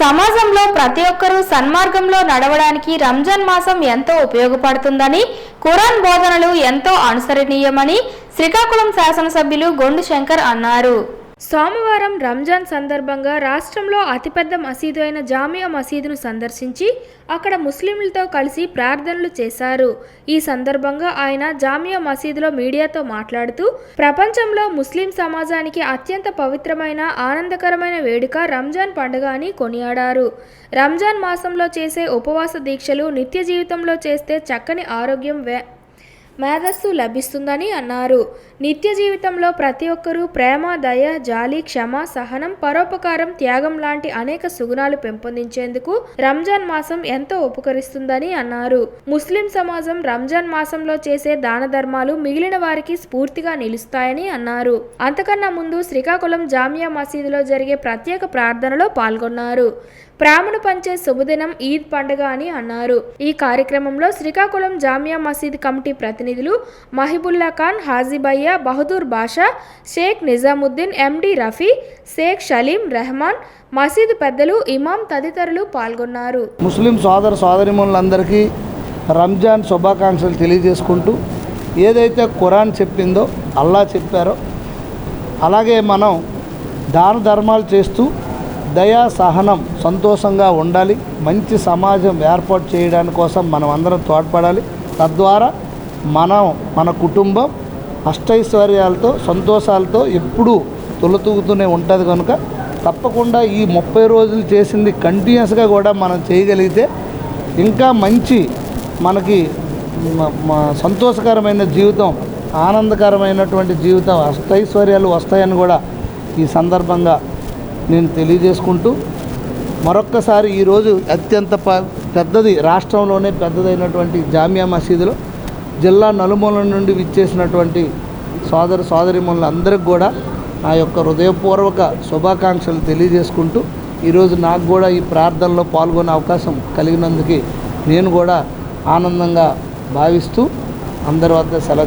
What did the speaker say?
సమాజంలో ప్రతి ఒక్కరూ సన్మార్గంలో నడవడానికి రంజాన్ మాసం ఎంతో ఉపయోగపడుతుందని, ఖురాన్ బోధనలు ఎంతో అనుసరణీయమని శ్రీకాకుళం శాసనసభ్యులు గొండు శంకర్ అన్నారు. సోమవారం రంజాన్ సందర్భంగా రాష్ట్రంలో అతిపెద్ద మసీదు అయిన జామియా మసీదును సందర్శించి అక్కడ ముస్లింలతో కలిసి ప్రార్థనలు చేశారు. ఈ సందర్భంగా ఆయన జామియా మసీదులో మీడియాతో మాట్లాడుతూ, ప్రపంచంలో ముస్లిం సమాజానికి అత్యంత పవిత్రమైన, ఆనందకరమైన వేడుక రంజాన్ పండుగ అని కొనియాడారు. రంజాన్ మాసంలో చేసే ఉపవాస దీక్షలు నిత్య జీవితంలో చేస్తే చక్కని ఆరోగ్యం, మేధస్సు లభిస్తుందని అన్నారు. నిత్య జీవితంలో ప్రతి ఒక్కరూ ప్రేమ, దయ, జాలి, క్షమ, సహనం, పరోపకారం, త్యాగం లాంటి అనేక సుగుణాలు పెంపొందించేందుకు రంజాన్ మాసం ఎంతో ఉపకరిస్తుందని అన్నారు. ముస్లిం సమాజం రంజాన్ మాసంలో చేసే దాన ధర్మాలు మిగిలిన వారికి స్ఫూర్తిగా నిలుస్తాయని అన్నారు. అంతకన్నా ముందు శ్రీకాకుళం జామియా మసీదులో జరిగే ప్రత్యేక ప్రార్థనలో పాల్గొన్నారు. ప్రేమను పంచే శుభదినం ఈద్ పండుగ అని అన్నారు. ఈ కార్యక్రమంలో శ్రీకాకుళం జామియా మసీద్ కమిటీ ప్రతినిధులు మహిబుల్లా ఖాన్, హాజీబయ్య, బహదూర్ బాషా, షేక్ నిజాముద్దీన్, ఎండి రఫీ, షేక్ షలీం రెహమాన్, మసీదు పెద్దలు, ఇమాం తదితరులు పాల్గొన్నారు. ముస్లిం సోదరిమణులందరికీ రంజాన్ శుభాకాంక్షలు తెలియజేసుకుంటూ, ఏదైతే ఖురాన్ చెప్పిందో, అల్లా చెప్పారో అలాగే మనం దాన ధర్మాలు చేస్తూ దయా, సహనం, సంతోషంగా ఉండాలి. మంచి సమాజం ఏర్పాటు చేయడానికి కోసం మనం అందరం తోడ్పడాలి. తద్వారా మన కుటుంబం అష్టైశ్వర్యాలతో, సంతోషాలతో ఎప్పుడూ తొలతూగుతూనే ఉంటుంది. కనుక తప్పకుండా ఈ 30 రోజులు చేసింది కంటిన్యూస్గా కూడా మనం చేయగలిగితే ఇంకా మంచి మనకి సంతోషకరమైన జీవితం, ఆనందకరమైనటువంటి జీవితం, అష్టైశ్వర్యాలు వస్తాయని కూడా ఈ సందర్భంగా నేను తెలియజేసుకుంటూ, మరొక్కసారి ఈరోజు అత్యంత పెద్దది, రాష్ట్రంలోనే పెద్దదైనటువంటి జామియా మసీదులో జిల్లా నలుమూలల నుండి విచ్చేసినటువంటి సోదరిమణులందరికీ కూడా నా యొక్క హృదయపూర్వక శుభాకాంక్షలు తెలియజేసుకుంటూ, ఈరోజు నాకు కూడా ఈ ప్రార్థనలో పాల్గొనే అవకాశం కలిగినందుకు నేను కూడా ఆనందంగా భావిస్తూ అందరి వద్ద సెలవు